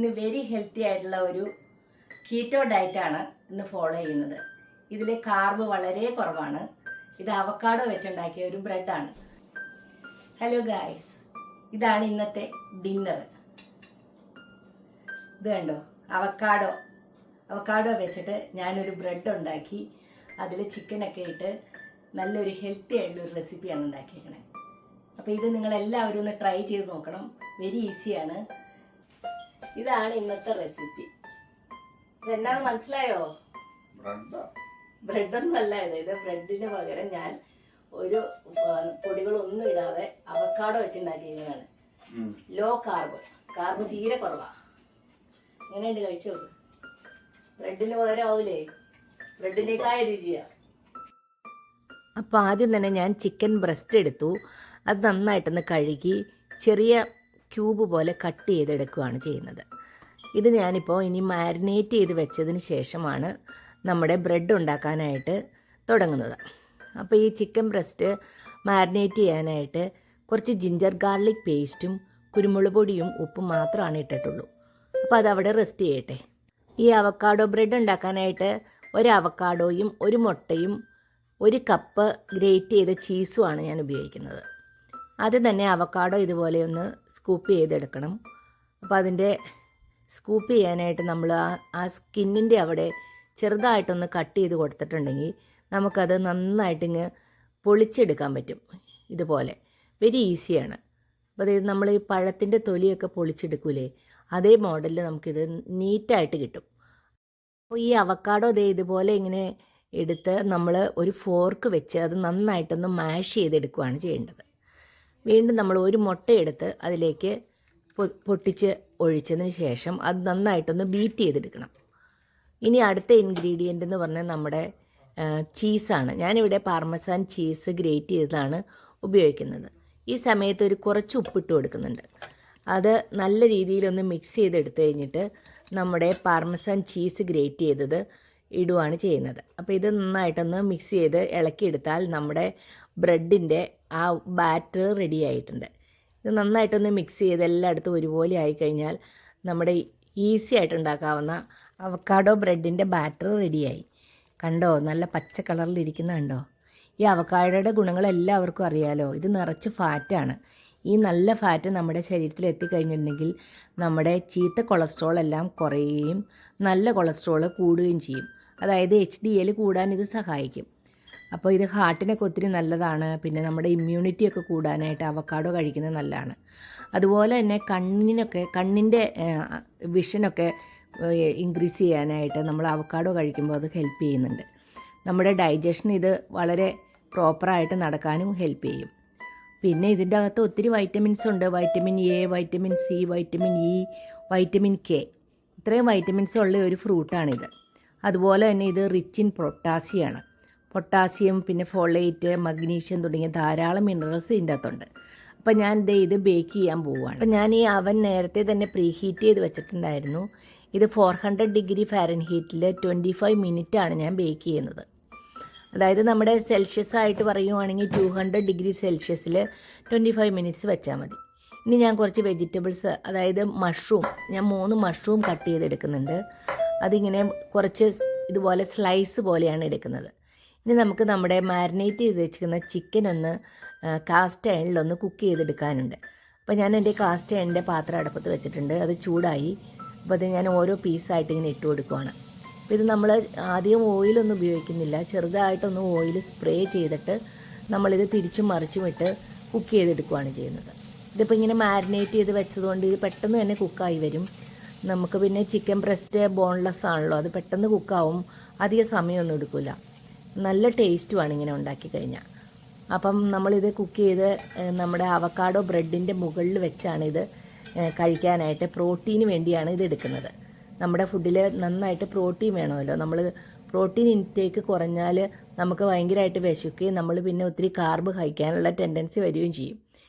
ഇന്ന് very healthy ആയിട്ടുള്ള ഒരു കീറ്റോ ഡയറ്റാണ് ഇന്ന് ഫോളോ ചെയ്യുന്നത്. ഇതിൽ കാർബ് വളരെ കുറവാണ്. ഇത് അവക്കാഡോ വെച്ചുണ്ടാക്കിയ ഒരു ബ്രെഡാണ്. ഹലോ ഗായ്സ്, ഇതാണ് ഇന്നത്തെ ഡിന്നർ. ഇത് കണ്ടോ, അവക്കാഡോ വെച്ചിട്ട് ഞാനൊരു ബ്രെഡ് ഉണ്ടാക്കി. അതിൽ ചിക്കനൊക്കെ ഇട്ട് നല്ലൊരു ഹെൽത്തി ആയിട്ടുള്ളൊരു റെസിപ്പിയാണ് ഉണ്ടാക്കിയേക്കണേ. അപ്പോൾ ഇത് നിങ്ങളെല്ലാവരും ഒന്ന് ട്രൈ ചെയ്ത് നോക്കണം. വെരി ഈസിയാണ്. ഇതാണ് ഇന്നത്തെ റെസിപ്പി. ഇതെന്നാന്ന് മനസ്സിലായോ? ബ്രെഡൊന്നും അല്ല ഇത് ബ്രെഡിന് പകരം ഞാൻ ഒരു പൊടികളൊന്നും ഇടാതെ അവക്കാഡോ വെച്ചുണ്ടാക്കിയതാണ്. ലോ കാർബ് തീരെ കുറവാ. എങ്ങനെയുണ്ട്? കഴിച്ചു നോക്ക്. ബ്രെഡിന് പകരം ആവൂലേ? ബ്രെഡിനേക്കായ രുചിയാ. അപ്പോൾ ആദ്യം തന്നെ ഞാൻ ചിക്കൻ ബ്രസ്റ്റ് എടുത്തു. അത് നന്നായിട്ടൊന്ന് കഴുകി ചെറിയ ക്യൂബ് പോലെ കട്ട് ചെയ്തെടുക്കുകയാണ് ചെയ്യുന്നത്. ഇത് ഞാനിപ്പോൾ ഇനി മാരിനേറ്റ് ചെയ്ത് വെച്ചതിന് ശേഷമാണ് നമ്മുടെ ബ്രെഡ് ഉണ്ടാക്കാനായിട്ട് തുടങ്ങുന്നത്. അപ്പോൾ ഈ ചിക്കൻ ബ്രസ്റ്റ് മാരിനേറ്റ് ചെയ്യാനായിട്ട് കുറച്ച് ജിഞ്ചർ ഗാർലിക് പേസ്റ്റും കുരുമുളക് പൊടിയും ഉപ്പും മാത്രമാണ് ഇട്ടിട്ടുള്ളൂ. അപ്പോൾ അതവിടെ റെസ്റ്റ് ചെയ്യട്ടെ. ഈ അവക്കാഡോ ബ്രെഡ് ഉണ്ടാക്കാനായിട്ട് ഒരു അവക്കാഡോയും ഒരു മുട്ടയും 1 കപ്പ് ഗ്രേറ്റ് ചെയ്ത ചീസുമാണ് ഞാൻ ഉപയോഗിക്കുന്നത്. ആദ്യം തന്നെ അവക്കാഡോ ഇതുപോലെ ഒന്ന് സ്കൂപ്പ് ചെയ്തെടുക്കണം. അപ്പോൾ അതിൻ്റെ സ്കൂപ്പ് ചെയ്യാനായിട്ട് നമ്മൾ ആ സ്കിന്നിൻ്റെ അവിടെ ചെറുതായിട്ടൊന്ന് കട്ട് ചെയ്ത് കൊടുത്തിട്ടുണ്ടെങ്കിൽ നമുക്കത് നന്നായിട്ടിങ്ങ് പൊളിച്ചെടുക്കാൻ പറ്റും. ഇതുപോലെ വെരി ഈസിയാണ്. അപ്പോൾ അതായത് നമ്മൾ ഈ പഴത്തിൻ്റെ തൊലിയൊക്കെ പൊളിച്ചെടുക്കൂലേ, അതേ മോഡലിൽ നമുക്കിത് നീറ്റായിട്ട് കിട്ടും. അപ്പോൾ ഈ അവക്കാഡോ ഇതുപോലെ ഇങ്ങനെ എടുത്ത് നമ്മൾ ഒരു ഫോർക്ക് വെച്ച് അത് നന്നായിട്ടൊന്ന് മാഷ് ചെയ്തെടുക്കുകയാണ് ചെയ്യേണ്ടത്. വീണ്ടും നമ്മൾ ഒരു മുട്ട എടുത്ത് അതിലേക്ക് പൊട്ടിച്ച് ഒഴിച്ചതിന് ശേഷം അത് നന്നായിട്ടൊന്ന് ബീറ്റ് ചെയ്തെടുക്കണം. ഇനി അടുത്ത ഇൻഗ്രീഡിയൻ്റ് എന്ന് പറഞ്ഞാൽ നമ്മുടെ ചീസാണ്. ഞാനിവിടെ പാർമസാൻ ചീസ് ഗ്രേറ്റ് ചെയ്തതാണ് ഉപയോഗിക്കുന്നത്. ഈ സമയത്ത് കുറച്ച് ഉപ്പിട്ട് കൊടുക്കുന്നുണ്ട്. അത് നല്ല രീതിയിലൊന്ന് മിക്സ് ചെയ്തെടുത്ത് കഴിഞ്ഞിട്ട് നമ്മുടെ പാർമസാൻ ചീസ് ഗ്രേറ്റ് ചെയ്തത് ഇടുകയാണ് ചെയ്യുന്നത്. അപ്പോൾ ഇത് നന്നായിട്ടൊന്ന് മിക്സ് ചെയ്ത് ഇളക്കിയെടുത്താൽ നമ്മുടെ ബ്രെഡിൻ്റെ ആ ബാറ്റർ റെഡി ആയിട്ടുണ്ട്. ഇത് നന്നായിട്ടൊന്ന് മിക്സ് ചെയ്ത് എല്ലായിടത്തും ഒരുപോലെ ആയിക്കഴിഞ്ഞാൽ നമ്മുടെ ഈസി ആയിട്ട് ഉണ്ടാക്കാവുന്ന അവക്കാഡോ ബ്രെഡിൻ്റെ ബാറ്റർ റെഡിയായി. കണ്ടോ, നല്ല പച്ച കളറിലിരിക്കുന്ന കണ്ടോ? ഈ അവക്കാഡോയുടെ ഗുണങ്ങളെല്ലാവർക്കും അറിയാലോ. ഇത് നിറച്ച് ഫാറ്റാണ്. ഈ നല്ല ഫാറ്റ് നമ്മുടെ ശരീരത്തിൽ എത്തിക്കഴിഞ്ഞിട്ടുണ്ടെങ്കിൽ നമ്മുടെ ചീത്ത കൊളസ്ട്രോൾ എല്ലാം കുറയുകയും നല്ല കൊളസ്ട്രോൾ കൂടുകയും ചെയ്യും. അതായത് HDL കൂടാൻ ഇത് സഹായിക്കും. അപ്പോൾ ഇത് ഹാർട്ടിനൊക്കെ ഒത്തിരി നല്ലതാണ്. പിന്നെ നമ്മുടെ ഇമ്മ്യൂണിറ്റിയൊക്കെ കൂടാനായിട്ട് അവക്കാഡോ കഴിക്കുന്നത് നല്ലതാണ്. അതുപോലെ തന്നെ കണ്ണിൻ്റെ വിഷനൊക്കെ ഇൻക്രീസ് ചെയ്യാനായിട്ട് നമ്മൾ അവക്കാഡോ കഴിക്കുമ്പോൾ അത് ഹെൽപ്പ് ചെയ്യുന്നുണ്ട്. നമ്മുടെ ഡൈജഷൻ ഇത് വളരെ പ്രോപ്പറായിട്ട് നടക്കാനും ഹെൽപ്പ് ചെയ്യും. പിന്നെ ഇതിൻ്റെ അകത്ത് ഒത്തിരി വൈറ്റമിൻസ് ഉണ്ട്. Vitamin A, vitamin C, vitamin E, vitamin K, ഇത്രയും വൈറ്റമിൻസ് ഉള്ള ഒരു ഫ്രൂട്ടാണിത്. അതുപോലെ തന്നെ ഇത് റിച്ച് ഇൻ പൊട്ടാസ്യം, പിന്നെ ഫോളേറ്റ്, മഗ്നീഷ്യം തുടങ്ങിയ ധാരാളം മിനറൽസ് ഇതിൻ്റെ അകത്തുണ്ട്. അപ്പോൾ ഞാൻ ഇത് ബേക്ക് ചെയ്യാൻ പോവുകയാണ്. അപ്പോൾ ഞാൻ ഈ അവൻ നേരത്തെ തന്നെ പ്രീ ഹീറ്റ് ചെയ്ത് വെച്ചിട്ടുണ്ടായിരുന്നു. ഇത് 400 ഡിഗ്രി ഫാരൻഹീറ്റിൽ 25 മിനിറ്റാണ് ഞാൻ ബേക്ക് ചെയ്യുന്നത്. അതായത് നമ്മുടെ സെൽഷ്യസ് ആയിട്ട് പറയുവാണെങ്കിൽ 200 ഡിഗ്രി സെൽഷ്യസിൽ 25 മിനിറ്റ്സ് വെച്ചാൽ മതി. ഇനി ഞാൻ കുറച്ച് വെജിറ്റബിൾസ്, അതായത് മഷ്റൂം, ഞാൻ 3 മഷ്റൂം കട്ട് ചെയ്തെടുക്കുന്നുണ്ട്. അതിങ്ങനെ കുറച്ച് ഇതുപോലെ സ്ലൈസ് പോലെയാണ് എടുക്കുന്നത്. ഇനി നമുക്ക് നമ്മുടെ മാരിനേറ്റ് ചെയ്ത് വെച്ചിരിക്കുന്ന ചിക്കൻ ഒന്ന് കാസ്റ്റ് അയണിലൊന്ന് കുക്ക് ചെയ്തെടുക്കാനുണ്ട്. അപ്പോൾ ഞാൻ എൻ്റെ കാസ്റ്റ് അയണിൻ്റെ പാത്രം അടുപ്പത്ത് വെച്ചിട്ടുണ്ട്. അത് ചൂടായി. അപ്പോൾ അത് ഞാൻ ഓരോ പീസായിട്ട് ഇങ്ങനെ ഇട്ട് കൊടുക്കുവാണ്. അപ്പോൾ ഇത് നമ്മൾ ആദ്യം ഓയിലൊന്നും ഉപയോഗിക്കുന്നില്ല. ചെറുതായിട്ടൊന്ന് ഓയിൽ സ്പ്രേ ചെയ്തിട്ട് നമ്മളിത് തിരിച്ചും മറിച്ചും ഇട്ട് കുക്ക് ചെയ്തെടുക്കുകയാണ് ചെയ്യുന്നത്. ഇതിപ്പോൾ ഇങ്ങനെ മാരിനേറ്റ് ചെയ്ത് വെച്ചതുകൊണ്ട് ഇത് പെട്ടെന്ന് തന്നെ കുക്കായി വരും. നമുക്ക് പിന്നെ ചിക്കൻ ബ്രസ്റ്റ് ബോൺലെസ് ആണല്ലോ, അത് പെട്ടെന്ന് കുക്കാവും. അധികം സമയമൊന്നും എടുക്കില്ല. നല്ല ടേസ്റ്റുമാണ് ഇങ്ങനെ ഉണ്ടാക്കി കഴിഞ്ഞാൽ. അപ്പം നമ്മളിത് കുക്ക് ചെയ്ത് നമ്മുടെ അവക്കാഡോ ബ്രെഡിൻ്റെ മുകളിൽ വെച്ചാണ് ഇത് കഴിക്കാനായിട്ട്. പ്രോട്ടീന് വേണ്ടിയാണ് ഇത് എടുക്കുന്നത്. നമ്മുടെ ഫുഡിൽ നന്നായിട്ട് പ്രോട്ടീൻ വേണമല്ലോ. നമ്മൾ പ്രോട്ടീൻ ഇൻടേക്ക് കുറഞ്ഞാൽ നമുക്ക് ഭയങ്കരമായിട്ട് വിശക്കുകയും നമ്മൾ പിന്നെ ഒത്തിരി കാർബ് കഴിക്കാനുള്ള ടെൻഡൻസി വരികയും ചെയ്യും.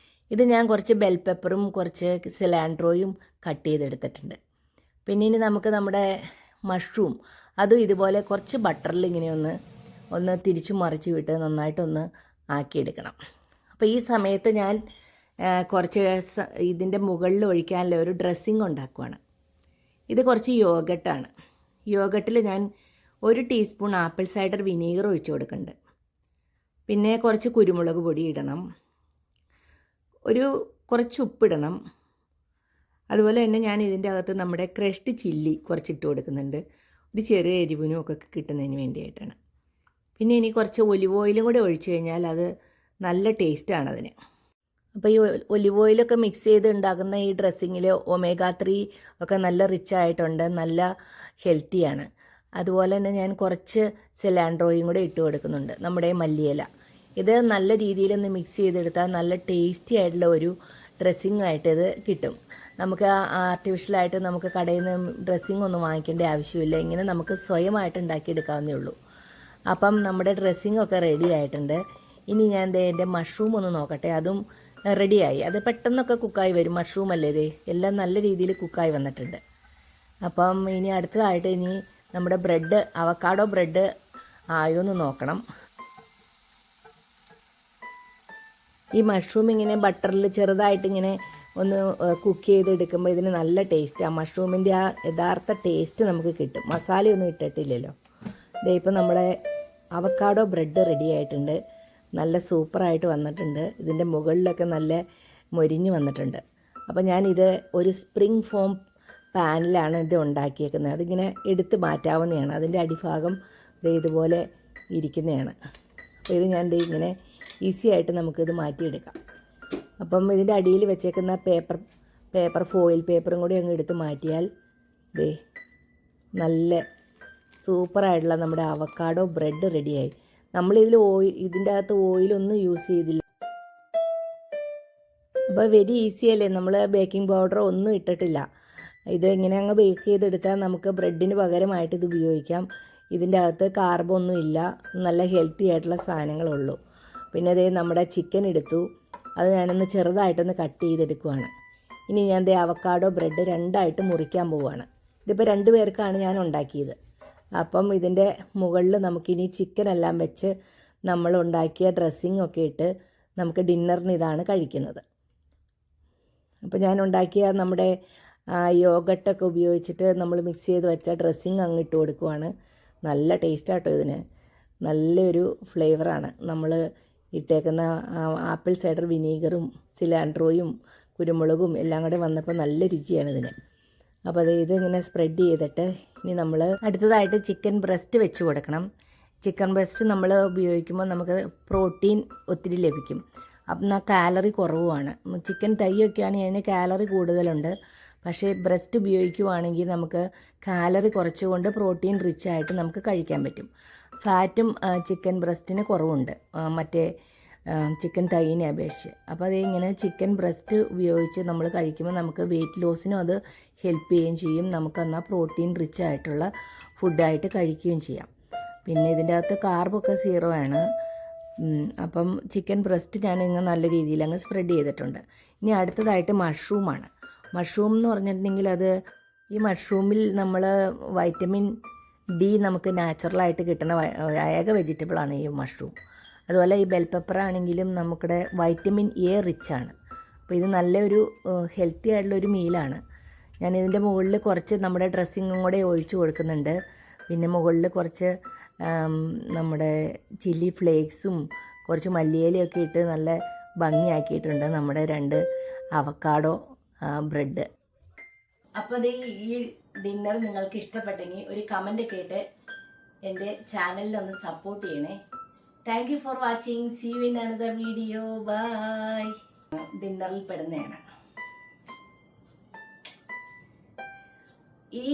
ഇത് ഞാൻ കുറച്ച് ബെൽ പെപ്പറും കുറച്ച് സിലാൻഡ്രോയും കട്ട് ചെയ്തെടുത്തിട്ടുണ്ട്. പിന്നെ ഇനി നമുക്ക് നമ്മുടെ മഷ്റൂം അതും ഇതുപോലെ കുറച്ച് ബട്ടറിൽ ഇങ്ങനെ ഒന്ന് തിരിച്ചു മറിച്ച് വിട്ട് നന്നായിട്ടൊന്ന് ആക്കിയെടുക്കണം. അപ്പോൾ ഈ സമയത്ത് ഞാൻ കുറച്ച് ഇതിൻ്റെ മുകളിൽ ഒഴിക്കാനുള്ള ഒരു ഡ്രസ്സിങ് ഉണ്ടാക്കുവാണ്. ഇത് കുറച്ച് യോഗട്ടാണ്. യോഗട്ടിൽ ഞാൻ 1 ടീസ്പൂൺ ആപ്പിൾ സൈഡർ വിനീഗർ ഒഴിച്ചു കൊടുക്കുന്നുണ്ട്. പിന്നെ കുറച്ച് കുരുമുളക് പൊടി ഇടണം, കുറച്ച് ഉപ്പിടണം. അതുപോലെ തന്നെ ഞാൻ ഇതിൻ്റെ അകത്ത് നമ്മുടെ ക്രഷ്ഡ് ചില്ലി കുറച്ചിട്ട് കൊടുക്കുന്നുണ്ട്, ഒരു ചെറിയ എരിവിനും ഒക്കെ കിട്ടുന്നതിന് വേണ്ടിയിട്ടാണ്. പിന്നെ ഇനി കുറച്ച് ഒലിവ് ഓയിലും കൂടെ ഒഴിച്ചു കഴിഞ്ഞാൽ അത് നല്ല ടേസ്റ്റാണ് അതിന്. അപ്പോൾ ഈ ഒലിവ് ഓയിലൊക്കെ മിക്സ് ചെയ്ത് ഉണ്ടാക്കുന്ന ഈ ഡ്രസ്സിങ്ങിൽ omega-3 ഒക്കെ നല്ല റിച്ച് ആയിട്ടുണ്ട്, നല്ല ഹെൽത്തിയാണ്. അതുപോലെ തന്നെ ഞാൻ കുറച്ച് സിലാൻഡ്രോയും കൂടെ ഇട്ട് കൊടുക്കുന്നുണ്ട്, നമ്മുടെ മല്ലിയില. ഇത് നല്ല രീതിയിലൊന്ന് മിക്സ് ചെയ്തെടുത്താൽ നല്ല ടേസ്റ്റി ആയിട്ടുള്ള ഒരു ഡ്രസ്സിങ് ആയിട്ട് ഇത് കിട്ടും. നമുക്ക് ആർട്ടിഫിഷ്യലായിട്ട് നമുക്ക് കടയിൽ നിന്ന് ഡ്രസ്സിങ് ഒന്നും വാങ്ങിക്കേണ്ട ആവശ്യമില്ല, ഇങ്ങനെ നമുക്ക് സ്വയമായിട്ട് ഉണ്ടാക്കിയെടുക്കാവുന്നേ ഉള്ളൂ. അപ്പം നമ്മുടെ ഡ്രസ്സിങ് ഒക്കെ റെഡി ആയിട്ടുണ്ട്. ഇനി ഞാൻ എൻ്റെ മഷ്റൂം ഒന്ന് നോക്കട്ടെ, അതും റെഡിയായി. അത് പെട്ടെന്നൊക്കെ കുക്കായി വരും, മഷ്റൂം അല്ലേ ഇത്, എല്ലാം നല്ല രീതിയിൽ കുക്കായി വന്നിട്ടുണ്ട്. അപ്പം ഇനി അടുത്തതായിട്ട് ഇനി നമ്മുടെ ബ്രെഡ്, അവക്കാഡോ ബ്രെഡ് ആയോ എന്ന് നോക്കണം. ഈ മഷ്റൂം ഇങ്ങനെ ബട്ടറിൽ ചെറുതായിട്ടിങ്ങനെ ഒന്ന് കുക്ക് ചെയ്തെടുക്കുമ്പോൾ ഇതിന് നല്ല ടേസ്റ്റ്, ആ മഷ്റൂമിൻ്റെ ആ യഥാർത്ഥ ടേസ്റ്റ് നമുക്ക് കിട്ടും. മസാലയൊന്നും ഇട്ടിട്ടില്ലല്ലോ. ഇതേ ഇപ്പം നമ്മുടെ അവക്കാഡോ ബ്രെഡ് റെഡി ആയിട്ടുണ്ട്, നല്ല സൂപ്പറായിട്ട് വന്നിട്ടുണ്ട്. ഇതിൻ്റെ മുകളിലൊക്കെ നല്ല മൊരിഞ്ഞ് വന്നിട്ടുണ്ട്. അപ്പോൾ ഞാനിത് ഒരു സ്പ്രിംഗ് ഫോം പാനിലാണ് ഇത് ഉണ്ടാക്കിയേക്കുന്നത്. അതിങ്ങനെ എടുത്ത് മാറ്റാവുന്നതാണ്, അതിൻ്റെ അടിഭാഗം ഇതുപോലെ ഇരിക്കുന്നതാണ്. അപ്പോൾ ഇത് ഞാൻ ഇങ്ങനെ ഈസി ആയിട്ട് നമുക്കിത് മാറ്റിയെടുക്കാം. അപ്പം ഇതിൻ്റെ അടിയിൽ വെച്ചേക്കുന്ന പേപ്പർ ഫോയിൽ പേപ്പറും കൂടി അങ്ങ് എടുത്ത് മാറ്റിയാൽ നല്ല സൂപ്പറായിട്ടുള്ള നമ്മുടെ അവക്കാഡോ ബ്രെഡ് റെഡിയായി. നമ്മളിതിൽ ഇതിൻ്റെ അകത്ത് ഓയിലൊന്നും യൂസ് ചെയ്തില്ല. അപ്പോൾ വെരി ഈസി അല്ലേ, നമ്മൾ ബേക്കിംഗ് പൗഡർ ഒന്നും ഇട്ടിട്ടില്ല. ഇത് ഇങ്ങനെ അങ്ങ് ബേക്ക് ചെയ്തെടുത്താൽ നമുക്ക് ബ്രെഡിന് പകരമായിട്ട് ഇത് ഉപയോഗിക്കാം. ഇതിൻ്റെ അകത്ത് കാർബൊന്നും ഇല്ല, നല്ല ഹെൽത്തി ആയിട്ടുള്ള സാധനങ്ങളുള്ളൂ. പിന്നെ അതേ നമ്മുടെ ചിക്കൻ എടുത്തു, അത് ഞാനൊന്ന് ചെറുതായിട്ടൊന്ന് കട്ട് ചെയ്തെടുക്കുവാണ്. ഇനി ഞാൻ അവക്കാഡോ ബ്രെഡ് 2ആയിട്ട് മുറിക്കാൻ പോവുകയാണ്. ഇതിപ്പോൾ 2 പേർക്കാണ് ഞാൻ ഉണ്ടാക്കിയത്. അപ്പം ഇതിൻ്റെ മുകളിൽ നമുക്കിനി ചിക്കനെല്ലാം വെച്ച് നമ്മൾ ഉണ്ടാക്കിയ ഡ്രസ്സിങ് ഒക്കെ ഇട്ട് നമുക്ക് ഡിന്നറിന് ഇതാണ് കഴിക്കുന്നത്. അപ്പോൾ ഞാൻ ഉണ്ടാക്കിയ നമ്മുടെ യോഗട്ടൊക്കെ ഉപയോഗിച്ചിട്ട് നമ്മൾ മിക്സ് ചെയ്ത് വെച്ച ഡ്രസ്സിങ് അങ്ങ് ഇട്ട് കൊടുക്കുവാണ്. നല്ല ടേസ്റ്റാട്ടോ ഇതിന്, നല്ലൊരു ഫ്ലേവറാണ്. നമ്മൾ ഇട്ടേക്കുന്ന ആപ്പിൾ സൈഡർ വിനീഗറും സിലാൻഡ്രോയും കുരുമുളകും എല്ലാം കൂടെ വന്നപ്പോൾ നല്ല രുചിയാണ് ഇതിന്. അപ്പോൾ അത് ഇതിങ്ങനെ സ്പ്രെഡ് ചെയ്തിട്ട് ഇനി നമ്മൾ അടുത്തതായിട്ട് ചിക്കൻ ബ്രസ്റ്റ് വെച്ച് കൊടുക്കണം. ചിക്കൻ ബ്രസ്റ്റ് നമ്മൾ ഉപയോഗിക്കുമ്പോൾ നമുക്ക് പ്രോട്ടീൻ ഒത്തിരി ലഭിക്കും, അപ്പം കാലറി കുറവുമാണ്. ചിക്കൻ തൈയൊക്കെ ആണെങ്കിൽ അതിന് കാലറി കൂടുതലുണ്ട്, പക്ഷേ ബ്രസ്റ്റ് ഉപയോഗിക്കുവാണെങ്കിൽ നമുക്ക് കാലറി കുറച്ചുകൊണ്ട് പ്രോട്ടീൻ റിച്ച് ആയിട്ട് നമുക്ക് കഴിക്കാൻ പറ്റും. ഫാറ്റും ചിക്കൻ ബ്രസ്റ്റിന് കുറവുണ്ട് മറ്റേ ചിക്കൻ തൈയിനെ അപേക്ഷിച്ച്. അപ്പോൾ അത് ഇങ്ങനെ ചിക്കൻ ബ്രസ്റ്റ് ഉപയോഗിച്ച് നമ്മൾ കഴിക്കുമ്പോൾ നമുക്ക് വെയിറ്റ് ലോസിനും അത് ഹെൽപ്പ് ചെയ്യുകയും ചെയ്യും. നമുക്കെന്നാൽ പ്രോട്ടീൻ റിച്ച് ആയിട്ടുള്ള ഫുഡായിട്ട് കഴിക്കുകയും ചെയ്യാം. പിന്നെ ഇതിൻ്റെ അകത്ത് കാർബൊക്കെ 0 ആണ്. അപ്പം ചിക്കൻ ബ്രസ്റ്റ് ഞാൻ ഇങ്ങനെ നല്ല രീതിയിൽ അങ്ങ് സ്പ്രെഡ് ചെയ്തിട്ടുണ്ട്. ഇനി അടുത്തതായിട്ട് മഷ്റൂമാണ്. മഷ്റൂം എന്ന് പറഞ്ഞിട്ടുണ്ടെങ്കിൽ അത് ഈ മഷ്റൂമിൽ നമ്മൾ വൈറ്റമിൻ ഡി നമുക്ക് നാച്ചുറലായിട്ട് കിട്ടുന്ന ഏക വെജിറ്റബിളാണ് ഈ മഷ്റൂം. അതുപോലെ ഈ ബെൽ പെപ്പർ ആണെങ്കിലും നമുക്കിടെ വൈറ്റമിൻ എ റിച്ചാണ്. അപ്പോൾ ഇത് നല്ലൊരു ഹെൽത്തി ആയിട്ടുള്ളൊരു മീലാണ്. ഞാനിതിൻ്റെ മുകളിൽ കുറച്ച് നമ്മുടെ ഡ്രസ്സിങ്ങും കൂടെ ഒഴിച്ചു കൊടുക്കുന്നുണ്ട്. പിന്നെ മുകളിൽ കുറച്ച് നമ്മുടെ ചില്ലി ഫ്ലേക്സും കുറച്ച് മല്ലിയിലയൊക്കെ ഇട്ട് നല്ല ഭംഗിയാക്കിയിട്ടുണ്ട് നമ്മുടെ 2 അവക്കാഡോ ബ്രെഡ്. അപ്പോൾ അത് ഈ ഡിന്നർ നിങ്ങൾക്ക് ഇഷ്ടപ്പെട്ടെങ്കിൽ ഒരു കമൻ്റ് ഒക്കെ ഇട്ട് എൻ്റെ ചാനലിലൊന്ന് സപ്പോർട്ട് ചെയ്യണേ. Thank you for watching. See you in another video. Bye. ഡിന്നറിൽ പെടുന്നതാണ് ഈ